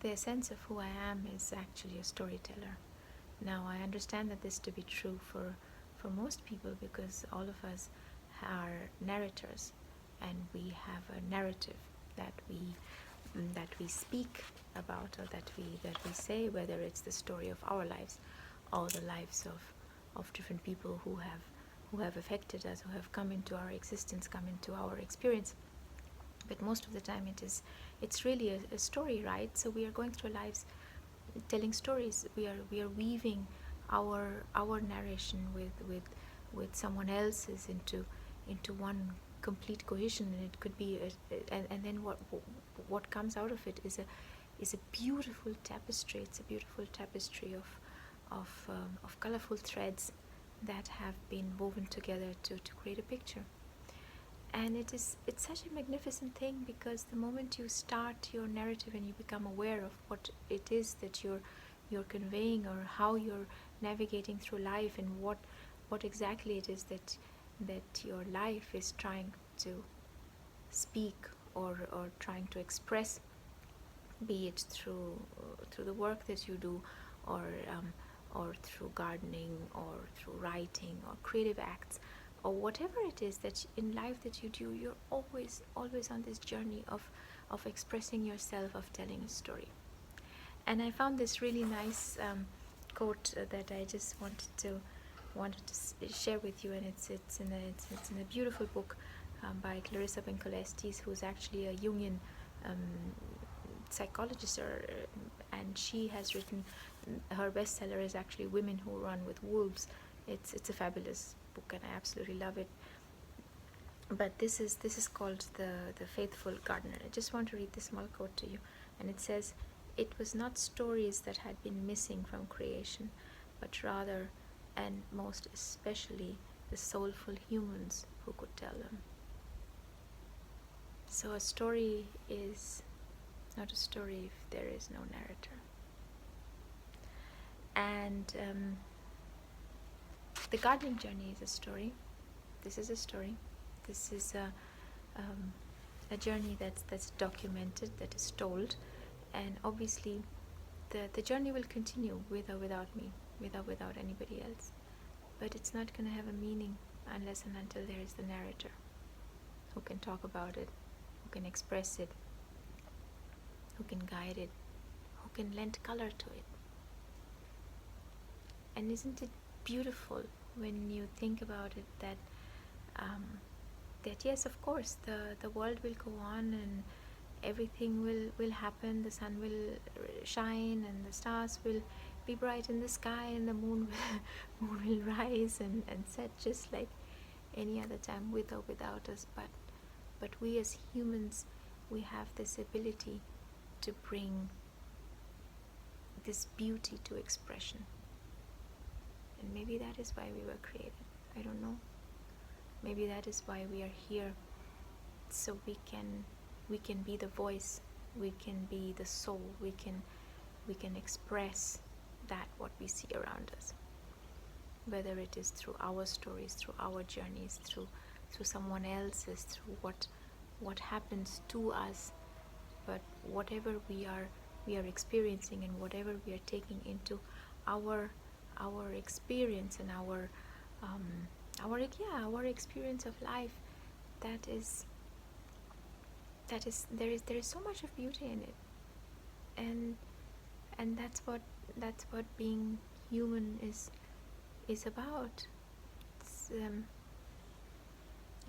the essence of who I am is actually a storyteller. Now, I understand that this to be true for most people, because all of us are narrators, and we have a narrative that we speak about, or that we say, whether it's the story of our lives or the lives of different people who have affected us, who have come into our existence, come into our experience. But most of the time it's really a story, right? So we are going through lives telling stories. We are weaving our narration with someone else's into one complete cohesion, and it could be and then what comes out of it is a beautiful tapestry. It's a beautiful tapestry of colorful threads that have been woven together to create a picture. And it's such a magnificent thing, because the moment you start your narrative and you become aware of what it is that you're conveying, or how you're navigating through life, and what exactly it is that your life is trying to speak, or trying to express, be it through the work that you do, or through gardening, or through writing, or creative acts, or whatever it is that in life that you do, you're always on this journey of expressing yourself, of telling a story. And I found this really nice quote that I just wanted to share with you, and it's in a beautiful book by Clarissa Benkolestis, who's actually a Jungian psychologist, and she has written, her bestseller is actually Women Who Run with Wolves. It's a fabulous book, and I absolutely love it. But this is called the Faithful Gardener. I just want to read this small quote to you, and it says, "It was not stories that had been missing from creation, but rather, and most especially, the soulful humans who could tell them." So a story is not a story if there is no narrator. And the gardening journey is a story. This is a story. This is a journey that's documented, that is told, and obviously the journey will continue with or without me, with or without anybody else. But it's not going to have a meaning unless and until there is the narrator who can talk about it, who can express it, who can guide it, who can lend color to it. And isn't it beautiful when you think about it, that yes, of course, the world will go on, and everything will happen. The sun will shine, and the stars will be bright in the sky, and the moon will rise and set, just like any other time, with or without us. But we as humans, we have this ability to bring this beauty to expression. And maybe that is why we were created. I don't know. Maybe that is why we are here, so we can be the voice, we can be the soul, we can express that what we see around us, whether it is through our stories, through our journeys, through someone else's, through what happens to us. But whatever we are experiencing, and whatever we are taking into our experience, and our experience of life, there is so much of beauty in it. And that's what being human is about.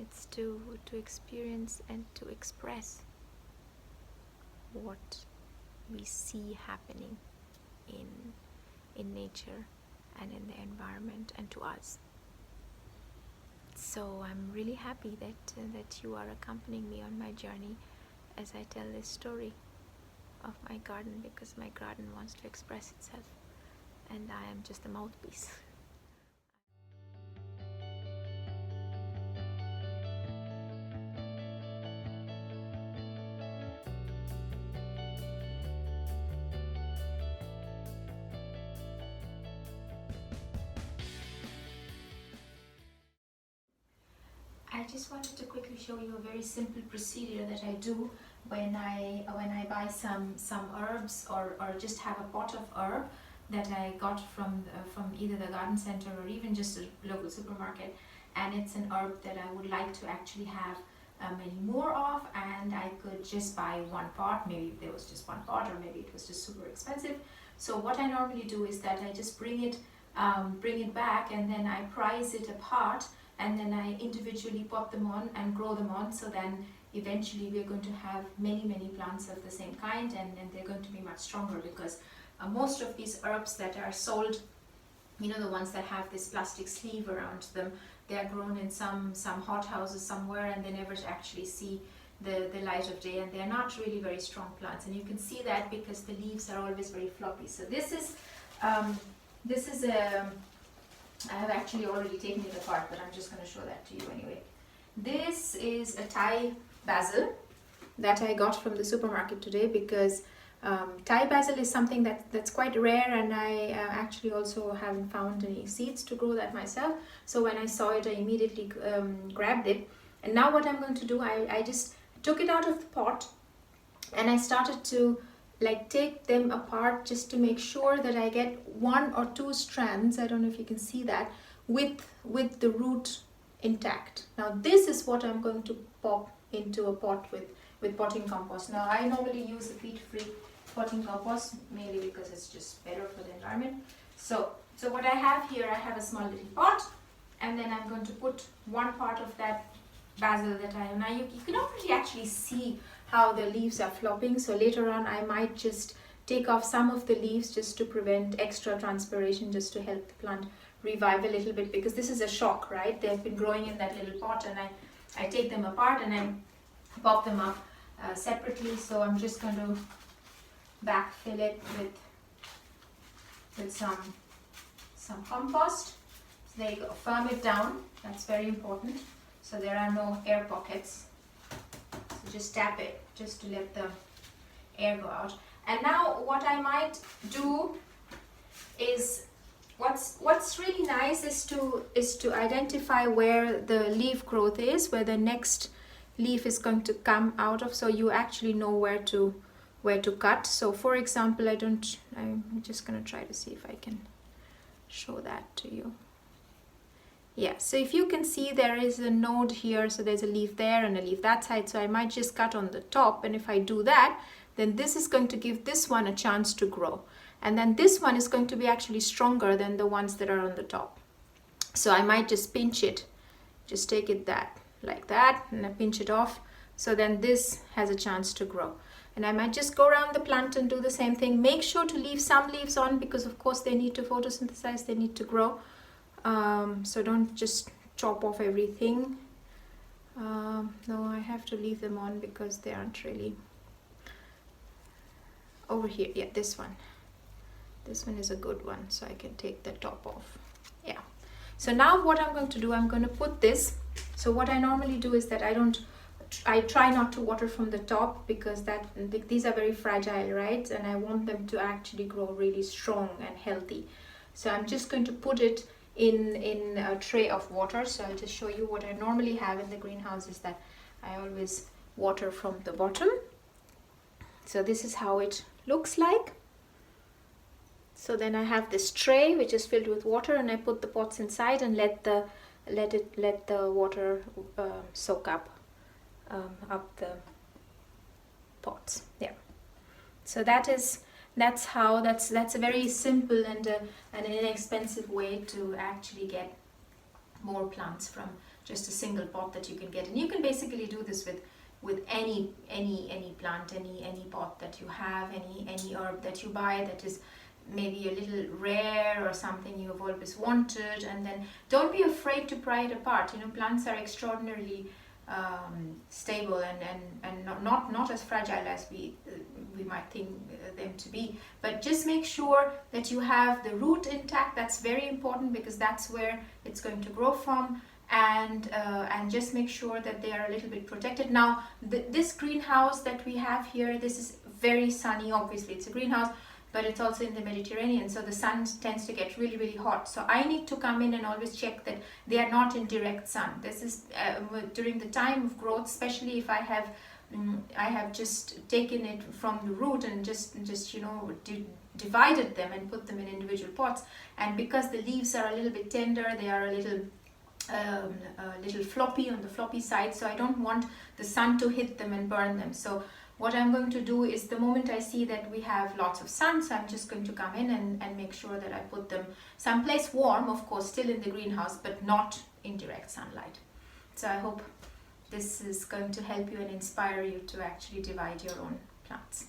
It's to experience and to express what we see happening in nature and in the environment, and to us. So I'm really happy that you are accompanying me on my journey as I tell this story of my garden, because my garden wants to express itself, and I am just a mouthpiece. I just wanted to quickly show you a very simple procedure that I do when I buy some herbs or just have a pot of herb that I got from either the garden center or even just a local supermarket, and it's an herb that I would like to actually have many more of, and I could just buy one pot. Maybe there was just one pot, or maybe it was just super expensive. So what I normally do is that I just bring it back, and then I price it apart, and then I individually pot them on and grow them on. So then eventually we're going to have many plants of the same kind, and they're going to be much stronger, because most of these herbs that are sold, you know, the ones that have this plastic sleeve around them, they are grown in some hothouses somewhere, and they never actually see the light of day, and they're not really very strong plants. And you can see that because the leaves are always very floppy. So this is I have actually already taken it apart, but I'm just going to show that to you anyway. This is a Thai basil that I got from the supermarket today, because Thai basil is something that's quite rare, and I actually also haven't found any seeds to grow that myself. So when I saw it, I immediately grabbed it. And now what I'm going to do, I just took it out of the pot, and I started to like take them apart just to make sure that I get 1 or 2 strands, I don't know if you can see that, with the root intact. Now this is what I'm going to pop into a pot with potting compost. Now I normally use a peat-free potting compost, mainly because it's just better for the environment. So what I have here, I have a small little pot, and then I'm going to put 1 part of that basil that now you can already actually see how the leaves are flopping. So later on I might just take off some of the leaves just to prevent extra transpiration, just to help the plant revive a little bit, because this is a shock, right? They've been growing in that little pot, and I take them apart and I pop them up separately. So I'm just going to backfill it with some compost. So there you go, firm it down, that's very important, so there are no air pockets. So just tap it just to let the air go out. And now what I might do is, what's really nice is to identify where the leaf growth is, where the next leaf is going to come out of, so you actually know where to cut. So for example, I'm just going to try to see if I can show that to you. Yeah, so if you can see, there is a node here, so there's a leaf there and a leaf that side, so I might just cut on the top, and if I do that, then this is going to give this one a chance to grow, and then this one is going to be actually stronger than the ones that are on the top. So I might just pinch it, just take it like that, and I pinch it off, so then this has a chance to grow. And I might just go around the plant and do the same thing. Make sure to leave some leaves on, because of course they need to photosynthesize, they need to grow. So don't just chop off everything. No, I have to leave them on because they aren't really over here. Yeah, this one is a good one, so I can take the top off. Yeah, so now what I'm going to do, I'm going to put this. So what I normally do is that I try not to water from the top, because these are very fragile, right? And I want them to actually grow really strong and healthy. So I'm just going to put it in a tray of water. So I'll just show you what I normally have in the greenhouse is that I always water from the bottom. So this is how it looks like. So then I have this tray which is filled with water, and I put the pots inside and let the water soak up the pots. Yeah. So that's a very simple and an inexpensive way to actually get more plants from just a single pot that you can get. And you can basically do this with any plant, any pot that you have, any herb that you buy that is maybe a little rare or something you have always wanted. And then don't be afraid to pry it apart. You know, plants are extraordinarily stable and not as fragile as we might think them to be, but just make sure that you have the root intact. That's very important, because that's where it's going to grow from, and just make sure that they are a little bit protected. Now this greenhouse that we have here, this is very sunny. Obviously it's a greenhouse, but it's also in the Mediterranean, so the sun tends to get really, really hot. So I need to come in and always check that they are not in direct sun. This is during the time of growth, especially if I have just taken it from the root and just divided them and put them in individual pots. And because the leaves are a little bit tender, they are a little floppy on the floppy side, so I don't want the sun to hit them and burn them. So what I'm going to do is, the moment I see that we have lots of sun, so I'm just going to come in and make sure that I put them someplace warm, of course still in the greenhouse, but not in direct sunlight. So I hope this is going to help you and inspire you to actually divide your own plants.